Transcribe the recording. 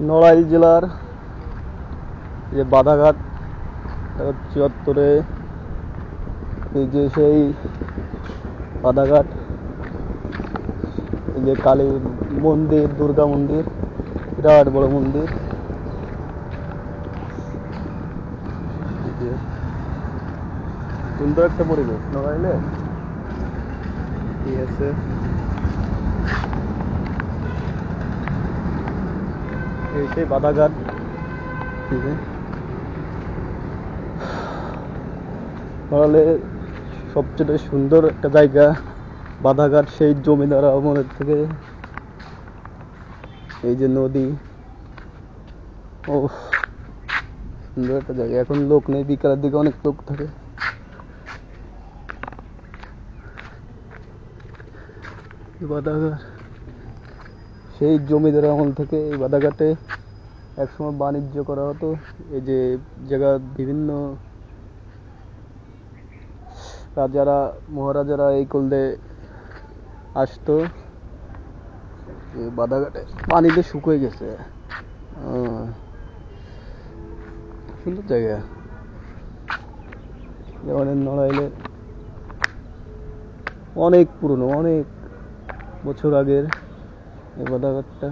নড়াইল জেলার যে বাধাঘাট চুয়াত্তরে এই যে সেই বাধাঘাট, এই যে কালী মন্দির, দুর্গা মন্দির, বিরাট বড় মন্দির। সুন্দর একটা পরিবেশ নড়াইলে। ঠিক আছে, এই সেই বাধাঘাট। ঠিক আছে, নড়াইলে সবচেয়ে সুন্দর একটা জায়গা বাধাঘাট। সেই জমিদার আমলের থেকে এই যে নদী, ও সুন্দর একটা জায়গা। এখন লোক নেই, বিকালের দিকে অনেক লোক থাকে। বাধাঘাট সেই জমিদার আমল থেকে এই বাধাঘাটে একসময় বাণিজ্য করা হতো। এই যে জায়গা বিভিন্ন রাজারা, মহারাজারা এই করলে আসতো। বাধাঘাটে পানিতে শুকিয়ে গেছে, সুন্দর জায়গা। যেমন নড়াইলে অনেক পুরনো, অনেক বছর আগের এই বাধাঘাটটা।